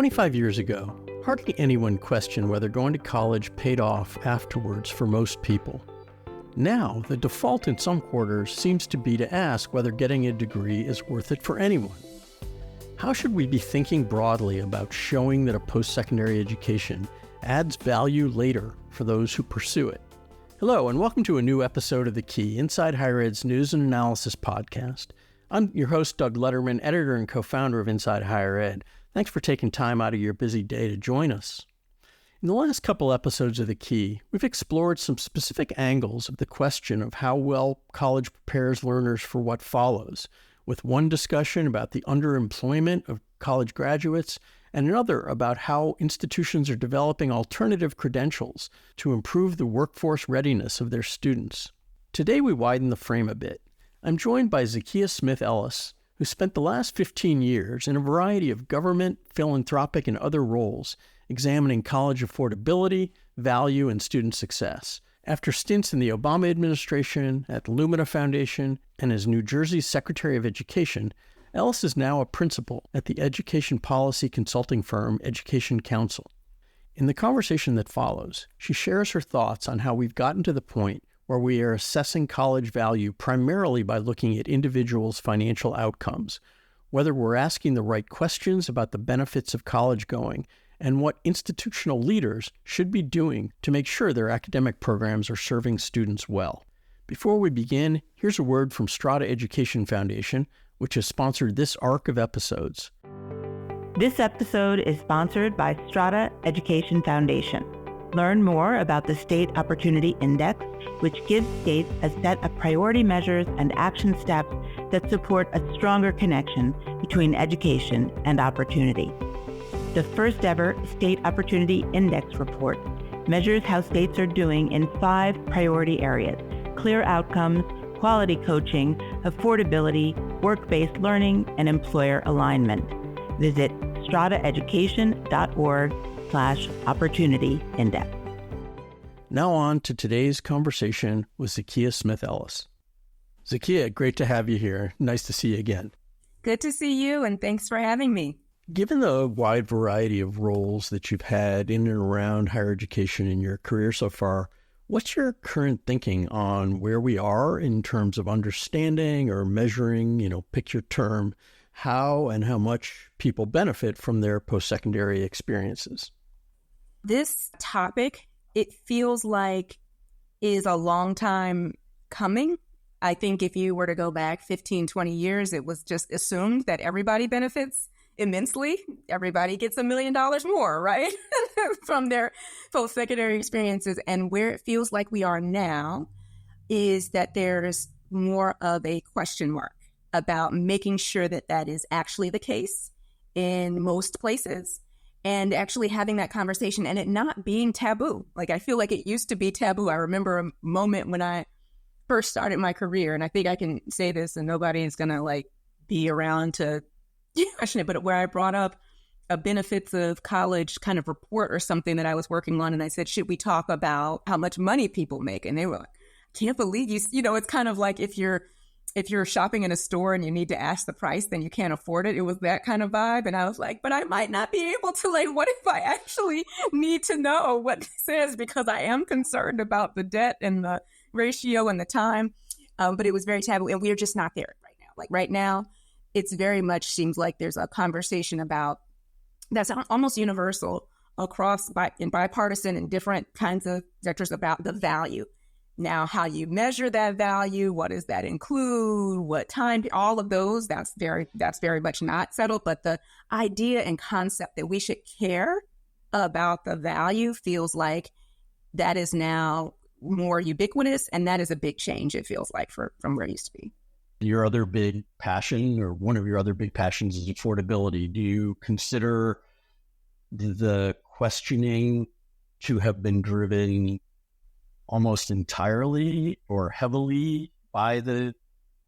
25 years ago, hardly anyone questioned whether going to college paid off afterwards for most people. Now, the default in some quarters seems to be to ask whether getting a degree is worth it for anyone. How should we be thinking broadly about showing that a post-secondary education adds value later for those who pursue it? Hello, and welcome to a new episode of The Key, Inside Higher Ed's news and analysis podcast. I'm your host, Doug Letterman, editor and co-founder of Inside Higher Ed. Thanks for taking time out of your busy day to join us. In the last couple episodes of The Key, we've explored some specific angles of the question of how well college prepares learners for what follows, with one discussion about the underemployment of college graduates and another about how institutions are developing alternative credentials to improve the workforce readiness of their students. Today we widen the frame a bit. I'm joined by Zakiya Smith Ellis, who spent the last 15 years in a variety of government, philanthropic, and other roles, examining college affordability, value, and student success. After stints in the Obama administration, at the Lumina Foundation, and as New Jersey's Secretary of Education, Ellis is now a principal at the education policy consulting firm Education Counsel. In the conversation that follows, she shares her thoughts on how we've gotten to the point where we are assessing college value primarily by looking at individuals' financial outcomes, whether we're asking the right questions about the benefits of college going, and what institutional leaders should be doing to make sure their academic programs are serving students well. Before we begin, here's a word from Strada Education Foundation, which has sponsored this arc of episodes. This episode is sponsored by Strada Education Foundation. Learn more about the State Opportunity Index, which gives states a set of priority measures and action steps that support a stronger connection between education and opportunity. The first ever State Opportunity Index report measures how states are doing in 5 priority areas: clear outcomes, quality coaching, affordability, work-based learning, and employer alignment. Visit stradaeducation.org/opportunity index. Now on to today's conversation with Zakiya Smith Ellis. Zakiya, great to have you here. Nice to see you again. Good to see you, and thanks for having me. Given the wide variety of roles that you've had in and around higher education in your career so far, what's your current thinking on where we are in terms of understanding or measuring, pick your term, how and how much people benefit from their post-secondary experiences? This topic, it feels like, is a long time coming. I think if you were to go back 15, 20 years, it was just assumed that everybody benefits immensely. Everybody gets $1 million more, right? from their post-secondary experiences. And where it feels like we are now is that there's more of a question mark about making sure that that is actually the case in most places, and actually having that conversation and it not being taboo. Like, I feel like it used to be taboo. I remember a moment when I first started my career, and I think I can say this and nobody is going to be around to question it, but where I brought up a benefits of college kind of report or something that I was working on. And I said, should we talk about how much money people make? And they were like, can't believe you, it's kind of like if you're shopping in a store and you need to ask the price, then you can't afford it. It was that kind of vibe. And I was like, but I might not be able to, what if I actually need to know what this is? Because I am concerned about the debt and the ratio and the time. But it was very taboo, and we're just not there right now. Right now, it's very much seems like there's a conversation about that's almost universal across in bipartisan and different kinds of sectors about the value. Now, how you measure that value, what does that include, what time, all of those, that's very much not settled. But the idea and concept that we should care about the value feels like that is now more ubiquitous, and that is a big change, it feels like, from where it used to be. Your other big passion, or one of your other big passions, is affordability. Do you consider the questioning to have been driven almost entirely or heavily by the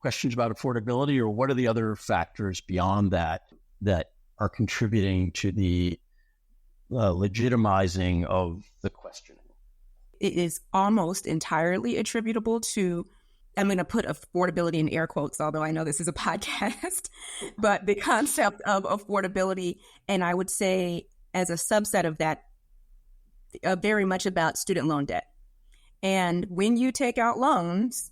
questions about affordability, or what are the other factors beyond that are contributing to the legitimizing of the questioning? It is almost entirely attributable to I'm going to put affordability in air quotes, although I know this is a podcast, but the concept of affordability, and I would say as a subset of that, very much about student loan debt. And when you take out loans,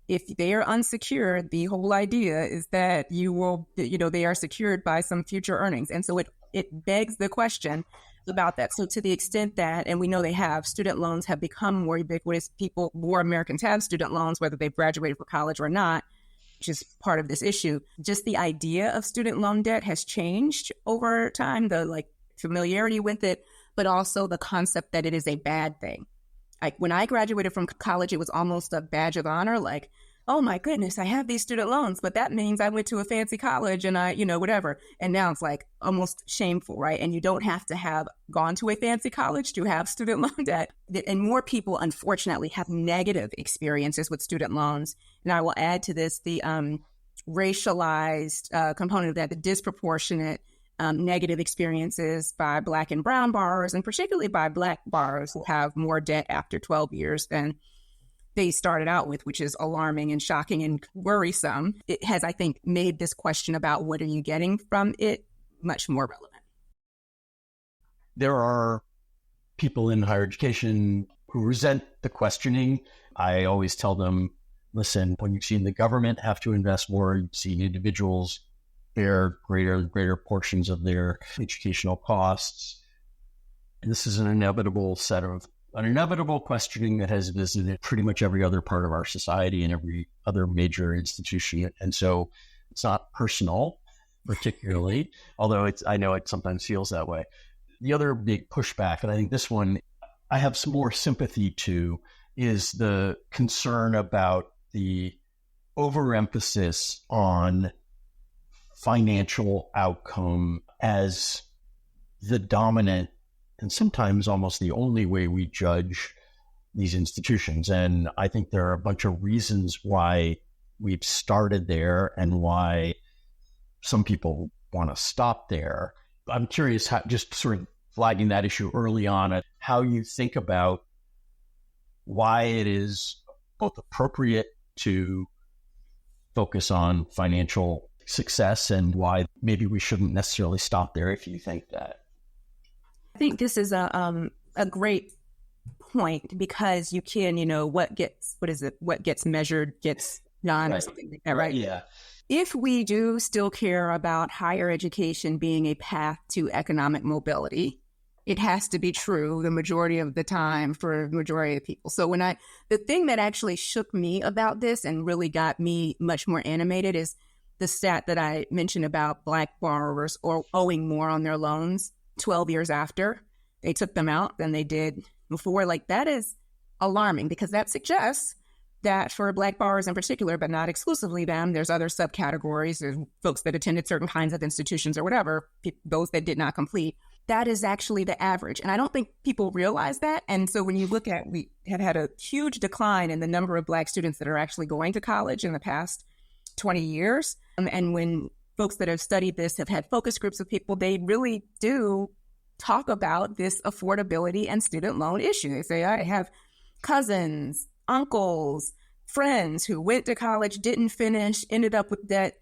if they are unsecured, the whole idea is that you will, they are secured by some future earnings. And so it begs the question about that. So to the extent that, and we know they have, student loans have become more ubiquitous. More Americans have student loans, whether they've graduated from college or not, which is part of this issue. Just the idea of student loan debt has changed over time, the familiarity with it, but also the concept that it is a bad thing. Like when I graduated from college, it was almost a badge of honor. Like, oh my goodness, I have these student loans, but that means I went to a fancy college and I, whatever. And now it's like almost shameful, right? And you don't have to have gone to a fancy college to have student loan debt. And more people, unfortunately, have negative experiences with student loans. And I will add to this the racialized component of that, the disproportionate negative experiences by Black and brown borrowers, and particularly by Black borrowers who have more debt after 12 years than they started out with, which is alarming and shocking and worrisome. It has, I think, made this question about what are you getting from it much more relevant. There are people in higher education who resent the questioning. I always tell them, listen, when you've seen the government have to invest more, you've seen individuals bear greater portions of their educational costs. And this is an inevitable questioning that has visited pretty much every other part of our society and every other major institution. And so it's not personal, particularly, although I know it sometimes feels that way. The other big pushback, and I think this one I have some more sympathy to, is the concern about the overemphasis on financial outcome as the dominant and sometimes almost the only way we judge these institutions. And I think there are a bunch of reasons why we've started there and why some people want to stop there. I'm curious, how, just sort of flagging that issue early on, how you think about why it is both appropriate to focus on financial success and why maybe we shouldn't necessarily stop there if you think that. I think this is a great point because you can, what gets measured gets done, right, or something like that, right? Yeah. If we do still care about higher education being a path to economic mobility, it has to be true the majority of the time for the majority of people. So the thing that actually shook me about this and really got me much more animated is the stat that I mentioned about Black borrowers or owing more on their loans 12 years after they took them out than they did before. Like, that is alarming because that suggests that for Black borrowers in particular, but not exclusively them, there's other subcategories. There's folks that attended certain kinds of institutions or whatever, those that did not complete. That is actually the average. And I don't think people realize that. And so when you look at, we have had a huge decline in the number of Black students that are actually going to college in the past 20 years. And when folks that have studied this have had focus groups of people, they really do talk about this affordability and student loan issue. They say, I have cousins, uncles, friends who went to college, didn't finish, ended up with debt.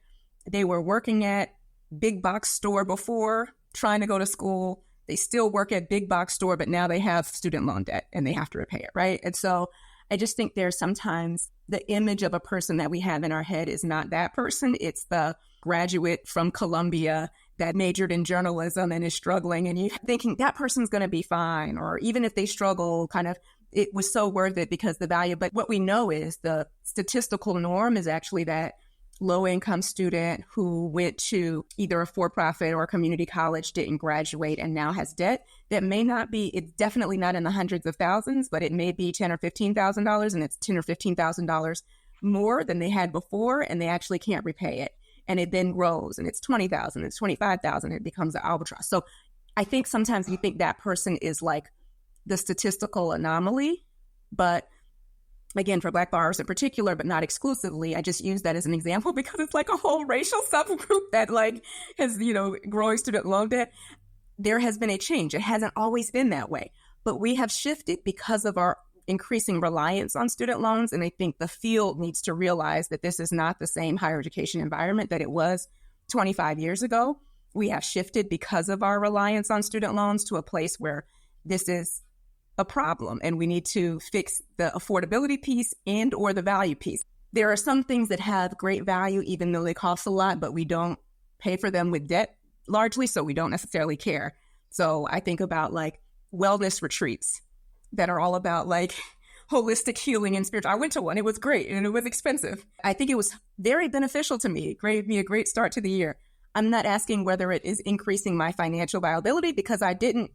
They were working at big box store before trying to go to school. They still work at big box store, but now they have student loan debt and they have to repay it, right? And so I just think there's sometimes the image of a person that we have in our head is not that person. It's the graduate from Columbia that majored in journalism and is struggling, and you're thinking that person's going to be fine. Or even if they struggle, kind of, it was so worth it because the value. But what we know is the statistical norm is actually that low-income student who went to either a for-profit or a community college, didn't graduate, and now has debt that may not be, it's definitely not in the hundreds of thousands, but it may be $10,000 or $15,000, and it's $10,000 or $15,000 more than they had before, and they actually can't repay it. And it then grows, and it's $20,000, it's $25,000, it becomes an albatross. So I think sometimes we think that person is like the statistical anomaly, but again, for Black borrowers in particular, but not exclusively, I just use that as an example because it's like a whole racial subgroup that like has, growing student loan debt. There has been a change. It hasn't always been that way, but we have shifted because of our increasing reliance on student loans. And I think the field needs to realize that this is not the same higher education environment that it was 25 years ago. We have shifted because of our reliance on student loans to a place where this is a problem, and we need to fix the affordability piece and or the value piece. There are some things that have great value, even though they cost a lot, but we don't pay for them with debt largely, so we don't necessarily care. So I think about like wellness retreats that are all about like holistic healing and spiritual. I went to one. It was great, and it was expensive. I think it was very beneficial to me. It gave me a great start to the year. I'm not asking whether it is increasing my financial viability because I didn't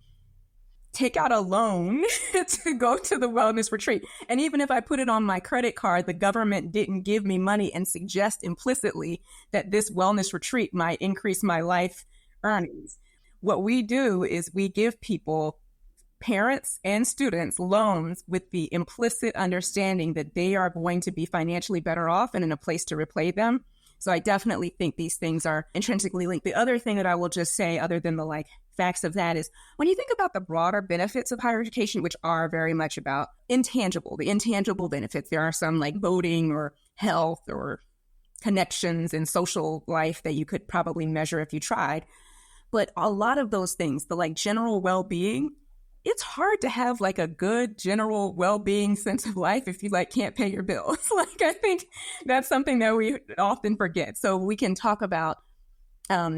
take out a loan to go to the wellness retreat. And even if I put it on my credit card, the government didn't give me money and suggest implicitly that this wellness retreat might increase my life earnings. What we do is we give people, parents and students, loans with the implicit understanding that they are going to be financially better off and in a place to repay them. So I definitely think these things are intrinsically linked. The other thing that I will just say, other than the like facts of that, is when you think about the broader benefits of higher education, which are very much about the intangible benefits, there are some like voting or health or connections and social life that you could probably measure if you tried. But a lot of those things, the like general well-being, it's hard to have like a good general well-being sense of life if you like can't pay your bills. Like, I think that's something that we often forget. So we can talk about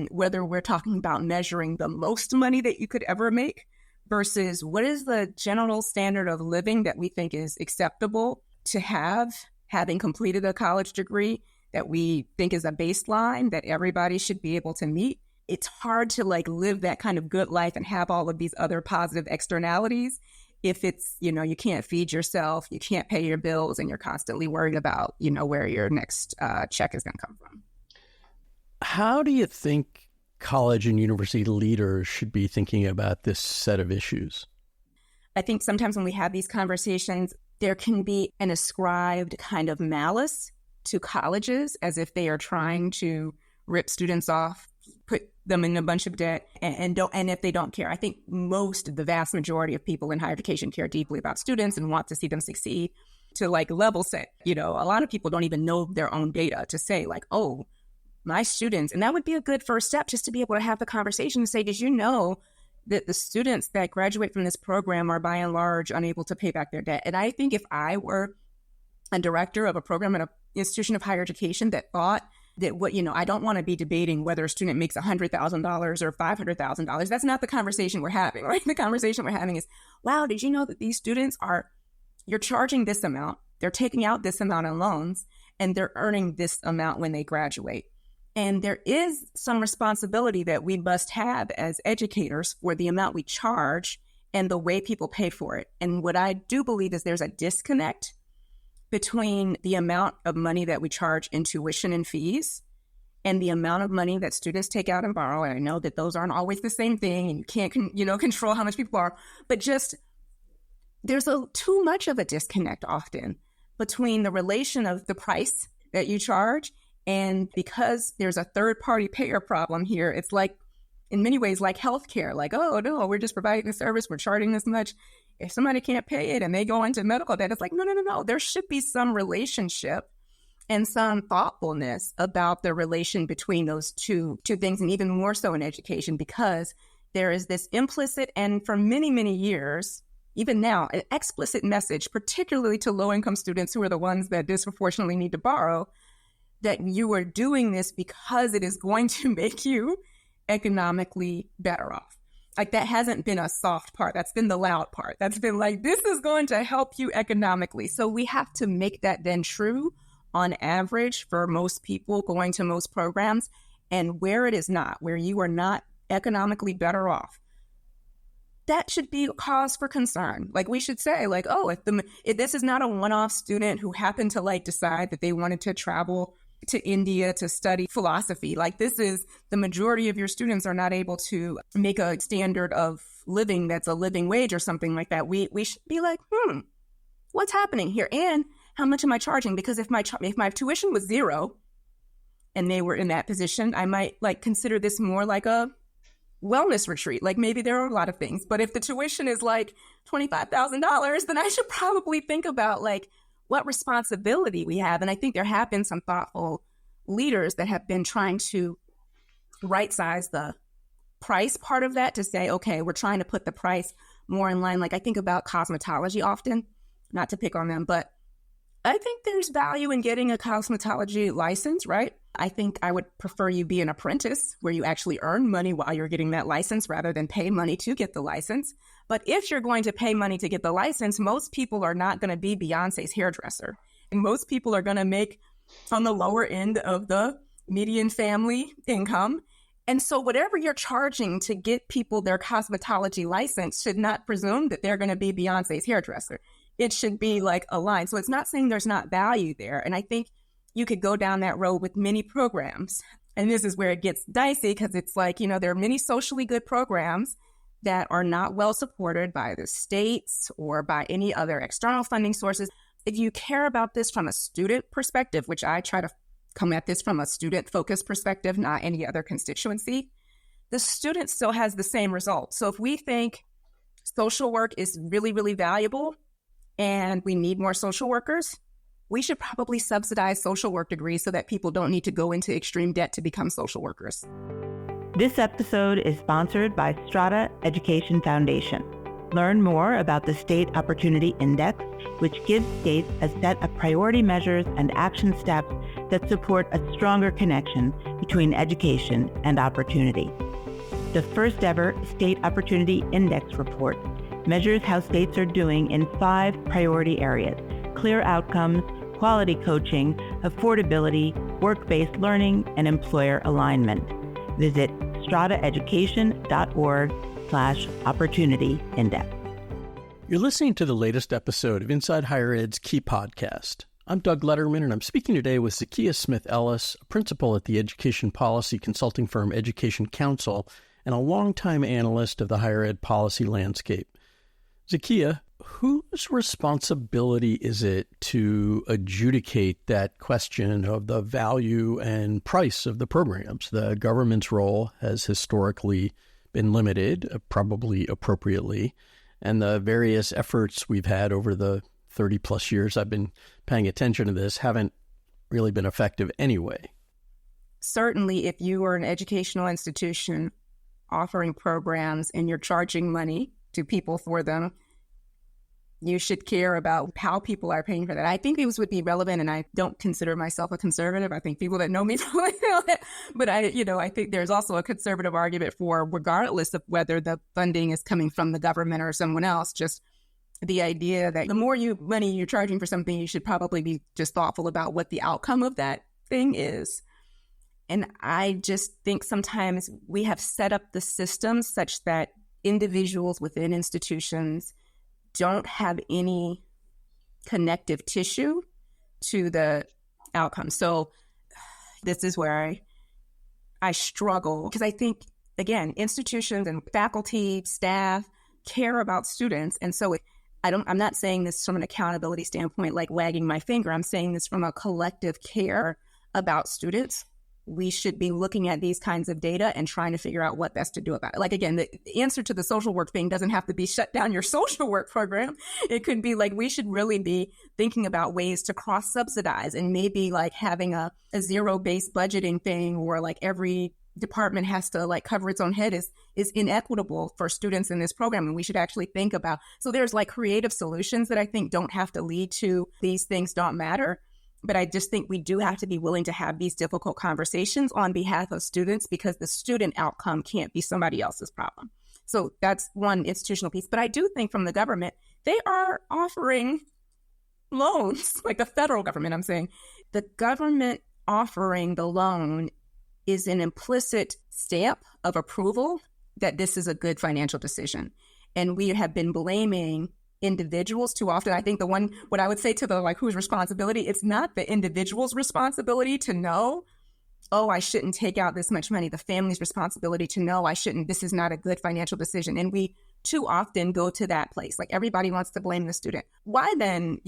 whether we're talking about measuring the most money that you could ever make versus what is the general standard of living that we think is acceptable to have, having completed a college degree that we think is a baseline that everybody should be able to meet. It's hard to like live that kind of good life and have all of these other positive externalities if it's, you know, you can't feed yourself, you can't pay your bills, and you're constantly worried about, you know, where your next check is going to come from. How do you think college and university leaders should be thinking about this set of issues? I think sometimes when we have these conversations, there can be an ascribed kind of malice to colleges as if they are trying to rip students off, put them in a bunch of debt, and if they don't care. I think the vast majority of people in higher education care deeply about students and want to see them succeed. To like level set, you know, a lot of people don't even know their own data to say like, oh, my students, and that would be a good first step, just to be able to have the conversation and say, did you know that the students that graduate from this program are by and large unable to pay back their debt? And I think if I were a director of a program at an institution of higher education that thought that I don't want to be debating whether a student makes $100,000 or $500,000. That's not the conversation we're having, right? The conversation we're having is, wow, did you know that these students you're charging this amount, they're taking out this amount in loans, and they're earning this amount when they graduate. And there is some responsibility that we must have as educators for the amount we charge and the way people pay for it. And what I do believe is there's a disconnect between the amount of money that we charge in tuition and fees and the amount of money that students take out and borrow. And I know that those aren't always the same thing, and you can't, control how much people borrow, but just there's too much of a disconnect often between the relation of the price that you charge. And because there's a third-party payer problem here, it's like, in many ways, like healthcare, like, oh, no, we're just providing a service, we're charging this much. If somebody can't pay it and they go into medical debt, it's like, no. There should be some relationship and some thoughtfulness about the relation between those two things, and even more so in education, because there is this implicit and for many, many years, even now, an explicit message, particularly to low-income students who are the ones that disproportionately need to borrow, that you are doing this because it is going to make you economically better off. Like, that hasn't been a soft part. That's been the loud part. That's been like, this is going to help you economically. So we have to make that then true on average for most people going to most programs. And where it is not, where you are not economically better off, that should be a cause for concern. Like, we should say, like, oh, if this is not a one-off student who happened to like decide that they wanted to travel to India to study philosophy, like, this is the majority of your students are not able to make a standard of living that's a living wage or something like that. We should be like, what's happening here? And how much am I charging? Because if my tuition was $0 and they were in that position, I might like consider this more like a wellness retreat. Like maybe there are a lot of things, but if the tuition is like $25,000, then I should probably think about like what responsibility we have. And I think there have been some thoughtful leaders that have been trying to right-size the price part of that to say, okay, we're trying to put the price more in line. Like I think about cosmetology often, not to pick on them, but I think there's value in getting a cosmetology license, right? I think I would prefer you be an apprentice where you actually earn money while you're getting that license rather than pay money to get the license. But if you're going to pay money to get the license, most people are not going to be Beyonce's hairdresser. And most people are going to make on the lower end of the median family income. And so whatever you're charging to get people their cosmetology license should not presume that they're going to be Beyonce's hairdresser. It should be like aligned. So it's not saying there's not value there. And I think you could go down that road with many programs. And this is where it gets dicey because it's like, you know, there are many socially good programs that are not well supported by the states or by any other external funding sources. If you care about this from a student perspective, which I try to come at this from a student-focused perspective, not any other constituency, the student still has the same result. So if we think social work is really, really valuable and we need more social workers, we should probably subsidize social work degrees so that people don't need to go into extreme debt to become social workers. This episode is sponsored by Strada Education Foundation. Learn more about the State Opportunity Index, which gives states a set of priority measures and action steps that support a stronger connection between education and opportunity. The first ever State Opportunity Index report measures how states are doing in 5 priority areas: clear outcomes, quality coaching, affordability, work-based learning, and employer alignment. Visit stradaeducation.org/opportunity index. You're listening to the latest episode of Inside Higher Ed's Key Podcast. I'm Doug Letterman, and I'm speaking today with Zakiya Smith Ellis, a principal at the education policy consulting firm Education Counsel, and a longtime analyst of the higher ed policy landscape. Zakiya, whose responsibility is it to adjudicate that question of the value and price of the programs? The government's role has historically been limited, probably appropriately, and the various efforts we've had over the 30 plus years I've been paying attention to this haven't really been effective anyway. Certainly, if you are an educational institution offering programs and you're charging money to people for them, you should care about how people are paying for that. I think these would be relevant, and I don't consider myself a conservative. I think people that know me probably know that. But I think there's also a conservative argument for, regardless of whether the funding is coming from the government or someone else, just the idea that the more money you're charging for something, you should probably be just thoughtful about what the outcome of that thing is. And I just think sometimes we have set up the system such that individuals within institutions don't have any connective tissue to the outcome. So this is where I struggle, because I think, again, institutions and faculty, staff care about students. And so I'm not saying this from an accountability standpoint, like wagging my finger. I'm saying this from a collective care about students. We should be looking at these kinds of data and trying to figure out what best to do about it. Like, again, the answer to the social work thing doesn't have to be shut down your social work program. It could be like, we should really be thinking about ways to cross-subsidize, and maybe like having a zero-based budgeting thing, or like every department has to like cover its own head is inequitable for students in this program. And we should actually think about, so there's like creative solutions that I think don't have to lead to these things don't matter. But I just think we do have to be willing to have these difficult conversations on behalf of students, because the student outcome can't be somebody else's problem. So that's one institutional piece. But I do think from the government, they are offering loans, like the federal government, I'm saying. The government offering the loan is an implicit stamp of approval that this is a good financial decision. And we have been blaming individuals too often. I think what I would say to the like whose responsibility, it's not the individual's responsibility to know, oh, I shouldn't take out this much money. The family's responsibility to know this is not a good financial decision. And we too often go to that place. Like, everybody wants to blame the student. Why then,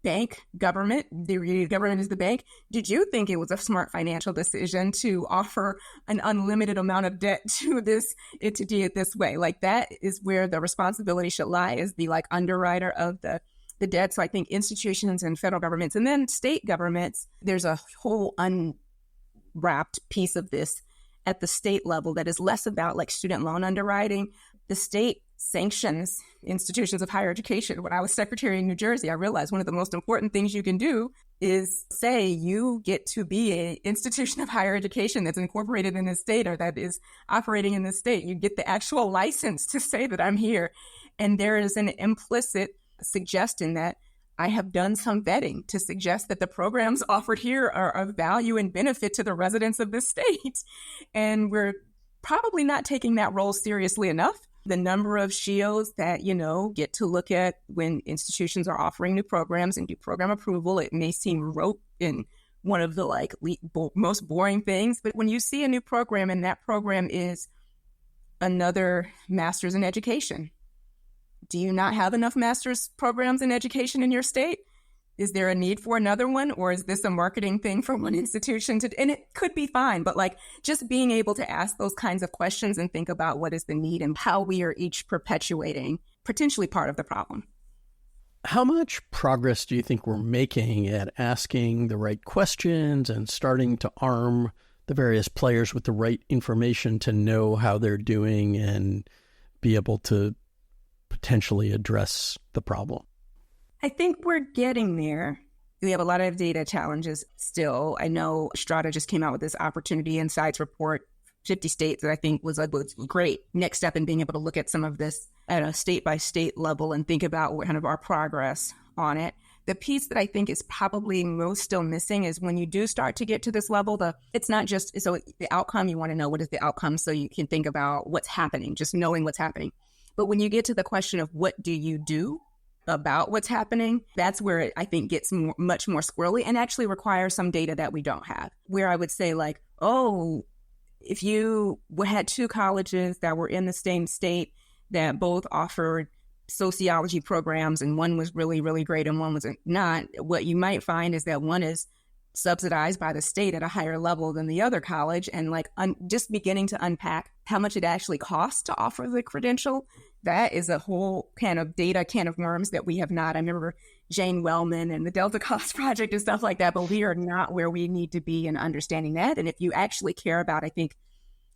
bank government, the government is the bank, did you think it was a smart financial decision to offer an unlimited amount of debt to this entity this way? Like, that is where the responsibility should lie, as the like underwriter of the debt. So I think institutions and federal governments and then state governments, there's a whole unwrapped piece of this at the state level that is less about like student loan underwriting. The state sanctions institutions of higher education. When I was secretary in New Jersey, I realized one of the most important things you can do is say you get to be an institution of higher education that's incorporated in the state or that is operating in the state. You get the actual license to say that I'm here. And there is an implicit suggestion that I have done some vetting to suggest that the programs offered here are of value and benefit to the residents of this state. And we're probably not taking that role seriously enough. The number of SHIOs that, get to look at when institutions are offering new programs and do program approval, it may seem rote and one of the most boring things. But when you see a new program and that program is another master's in education, do you not have enough master's programs in education in your state? Is there a need for another one? Or is this a marketing thing for one institution and it could be fine, but just being able to ask those kinds of questions and think about what is the need and how we are each perpetuating potentially part of the problem. How much progress do you think we're making at asking the right questions and starting to arm the various players with the right information to know how they're doing and be able to potentially address the problem? I think we're getting there. We have a lot of data challenges still. I know Strata just came out with this Opportunity Insights report, 50 states, that I think was a great next step in being able to look at some of this at a state-by-state level and think about kind of our progress on it. The piece that I think is probably most still missing is when you do start to get to this level, it's not just, so the outcome, you want to know what is the outcome so you can think about what's happening, just knowing what's happening. But when you get to the question of what do you do about what's happening, that's where it, I think, gets much more squirrely and actually requires some data that we don't have. Where I would say if you had two colleges that were in the same state that both offered sociology programs and one was really, really great and one was not, what you might find is that one is subsidized by the state at a higher level than the other college, and just beginning to unpack how much it actually costs to offer the credential. That is a whole can of worms that we have not. I remember Jane Wellman and the Delta Cost Project and stuff like that, but we are not where we need to be in understanding that. And if you actually care about, I think,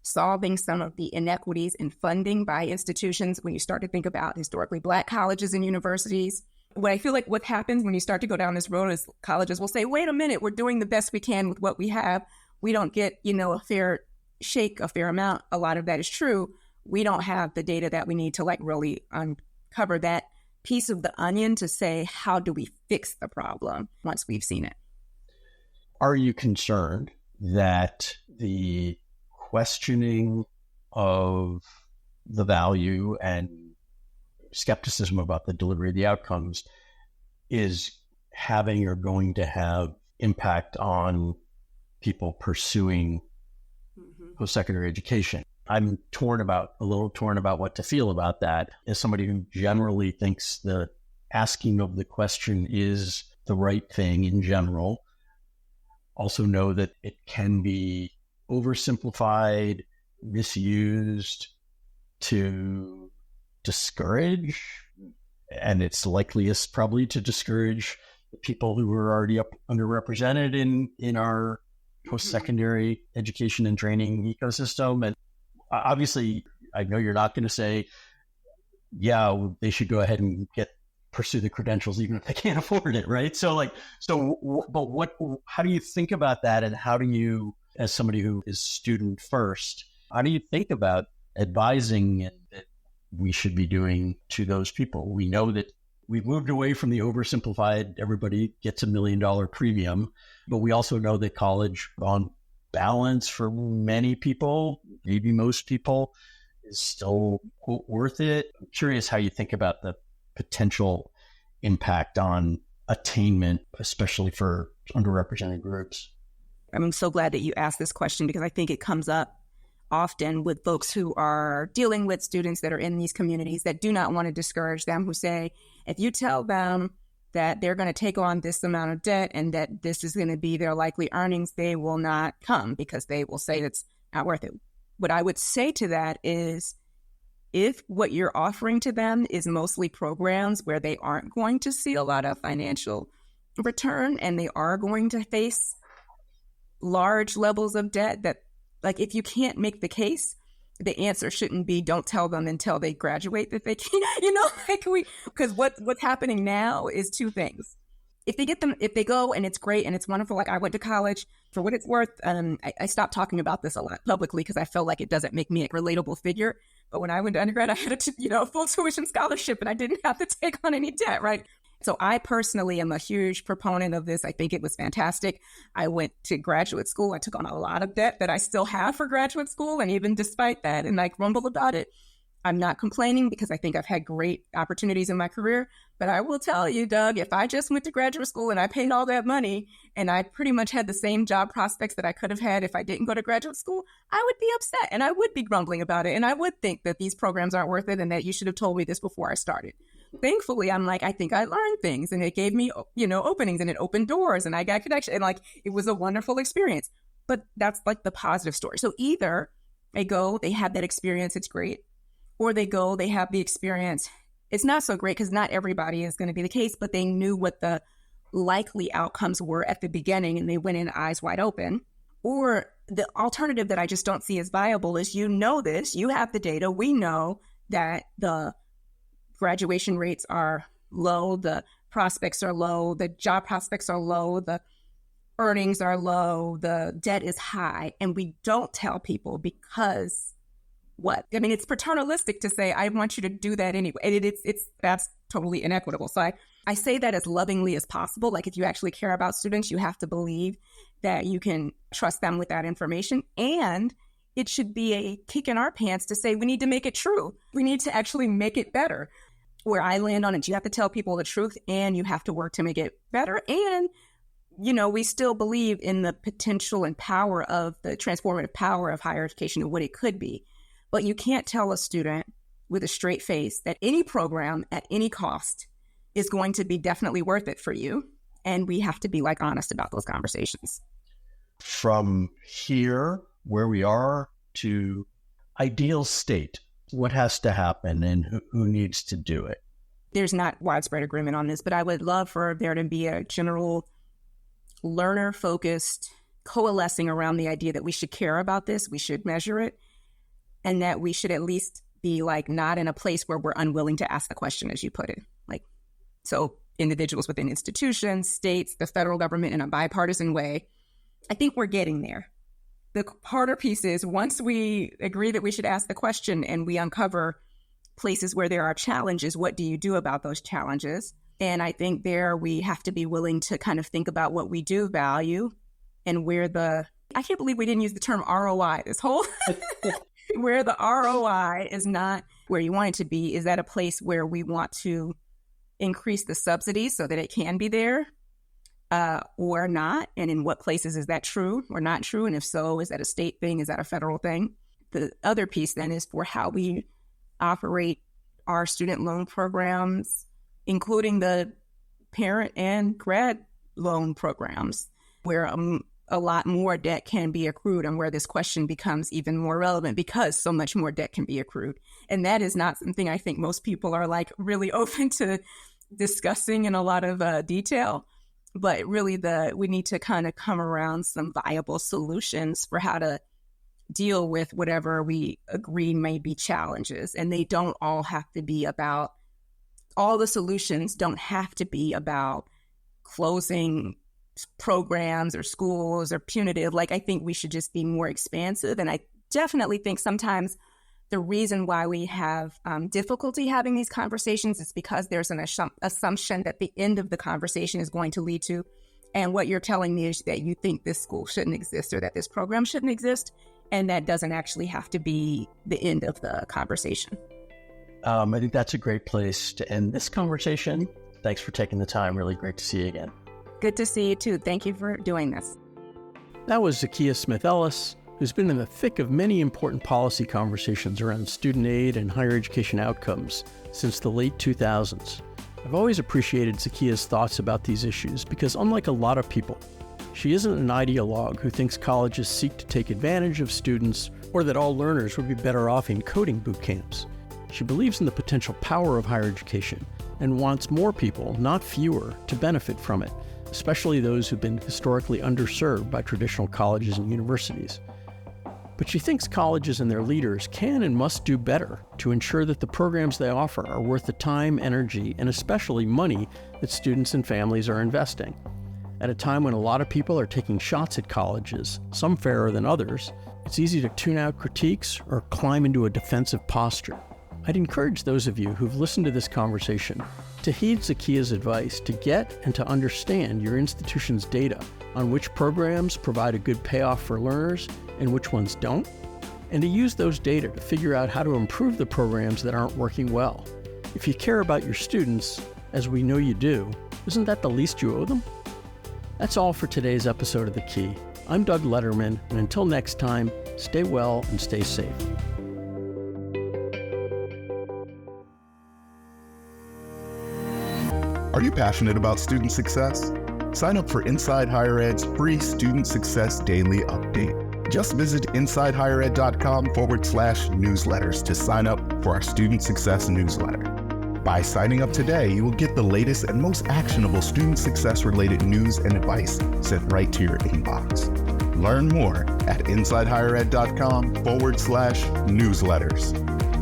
solving some of the inequities in funding by institutions, when you start to think about historically Black colleges and universities, what I feel like what happens when you start to go down this road is colleges will say, wait a minute, we're doing the best we can with what we have. We don't get, a fair shake, a fair amount. A lot of that is true. We don't have the data that we need to really uncover that piece of the onion to say, how do we fix the problem once we've seen it? Are you concerned that the questioning of the value and skepticism about the delivery of the outcomes is having or going to have impact on people pursuing post-secondary education? I'm a little torn about what to feel about that. As somebody who generally thinks the asking of the question is the right thing in general, also know that it can be oversimplified, misused to discourage, and it's likeliest probably to discourage the people who are already underrepresented in our post-secondary education and training ecosystem. And obviously, I know you're not going to say, yeah, they should go ahead and pursue the credentials even if they can't afford it, right? But how do you think about that, and how do you, as somebody who is student first, how do you think about advising that we should be doing to those people? We know that we've moved away from the oversimplified, everybody gets $1 million premium, but we also know that college on balance for many people, maybe most people, is still worth it. I'm curious how you think about the potential impact on attainment, especially for underrepresented groups. I'm so glad that you asked this question, because I think it comes up often with folks who are dealing with students that are in these communities that do not want to discourage them, who say, if you tell them that they're going to take on this amount of debt and that this is going to be their likely earnings, they will not come because they will say it's not worth it. What I would say to that is, if what you're offering to them is mostly programs where they aren't going to see a lot of financial return and they are going to face large levels of debt, that, like, if you can't make the case, the answer shouldn't be don't tell them until they graduate that they can, because what's happening now is two things. If they go and it's great and it's wonderful, like I went to college, for what it's worth, I stopped talking about this a lot publicly because I felt like it doesn't make me a relatable figure. But when I went to undergrad, I had a full tuition scholarship and I didn't have to take on any debt, right? So I personally am a huge proponent of this. I think it was fantastic. I went to graduate school. I took on a lot of debt that I still have for graduate school. And even despite that, and I grumble about it, I'm not complaining because I think I've had great opportunities in my career. But I will tell you, Doug, if I just went to graduate school and I paid all that money and I pretty much had the same job prospects that I could have had if I didn't go to graduate school, I would be upset and I would be grumbling about it. And I would think that these programs aren't worth it and that you should have told me this before I started. Thankfully, I'm like, I think I learned things and it gave me, openings and it opened doors and I got connection and it was a wonderful experience. But that's like the positive story. So either they go, they have that experience, it's great, or they go, they have the experience, it's not so great because not everybody is going to be the case, but they knew what the likely outcomes were at the beginning and they went in eyes wide open. Or the alternative that I just don't see as viable is, this, you have the data, we know that the graduation rates are low, the prospects are low, the job prospects are low, the earnings are low, the debt is high, and we don't tell people because what? I mean, it's paternalistic to say, I want you to do that anyway. That's totally inequitable. So I say that as lovingly as possible. Like, if you actually care about students, you have to believe that you can trust them with that information. And it should be a kick in our pants to say, we need to make it true. We need to actually make it better. Where I land on it, you have to tell people the truth and you have to work to make it better. And, we still believe in the potential and power of the transformative power of higher education and what it could be. But you can't tell a student with a straight face that any program at any cost is going to be definitely worth it for you. And we have to be honest about those conversations. From here, where we are, to ideal state, what has to happen and who needs to do it? There's not widespread agreement on this, but I would love for there to be a general learner-focused coalescing around the idea that we should care about this, we should measure it, and that we should at least be not in a place where we're unwilling to ask the question, as you put it. So individuals within institutions, states, the federal government in a bipartisan way. I think we're getting there. The harder piece is, once we agree that we should ask the question and we uncover places where there are challenges, what do you do about those challenges? And I think there we have to be willing to kind of think about what we do value and where I can't believe we didn't use the term ROI this whole, where the ROI is not where you want it to be. Is that a place where we want to increase the subsidies so that it can be there? Or not? And in what places is that true or not true? And if so, is that a state thing? Is that a federal thing? The other piece then is for how we operate our student loan programs, including the parent and grad loan programs, where a lot more debt can be accrued and where this question becomes even more relevant because so much more debt can be accrued. And that is not something I think most people are really open to discussing in a lot of detail. But really, we need to kind of come around some viable solutions for how to deal with whatever we agree may be challenges. And they don't all have to be about, all the solutions don't have to be about closing programs or schools or punitive. I think we should just be more expansive. And I definitely think sometimes the reason why we have difficulty having these conversations is because there's an assumption that the end of the conversation is going to lead to, and what you're telling me is that you think this school shouldn't exist or that this program shouldn't exist, and that doesn't actually have to be the end of the conversation. I think that's a great place to end this conversation. Thanks for taking the time. Really great to see you again. Good to see you too. Thank you for doing this. That was Zakiya Smith Ellis, who's been in the thick of many important policy conversations around student aid and higher education outcomes since the late 2000s. I've always appreciated Zakiya's thoughts about these issues because, unlike a lot of people, she isn't an ideologue who thinks colleges seek to take advantage of students or that all learners would be better off in coding boot camps. She believes in the potential power of higher education and wants more people, not fewer, to benefit from it, especially those who've been historically underserved by traditional colleges and universities. But she thinks colleges and their leaders can and must do better to ensure that the programs they offer are worth the time, energy, and especially money that students and families are investing. At a time when a lot of people are taking shots at colleges, some fairer than others, it's easy to tune out critiques or climb into a defensive posture. I'd encourage those of you who've listened to this conversation to heed Zakiya's advice to get and to understand your institution's data on which programs provide a good payoff for learners and which ones don't, and to use those data to figure out how to improve the programs that aren't working well. If you care about your students, as we know you do, isn't that the least you owe them? That's all for today's episode of The Key. I'm Doug Letterman, and until next time, stay well and stay safe. Are you passionate about student success? Sign up for Inside Higher Ed's free Student Success Daily Update. Just visit InsideHigherEd.com/newsletters to sign up for our Student Success newsletter. By signing up today, you will get the latest and most actionable student success-related news and advice sent right to your inbox. Learn more at InsideHigherEd.com/newsletters.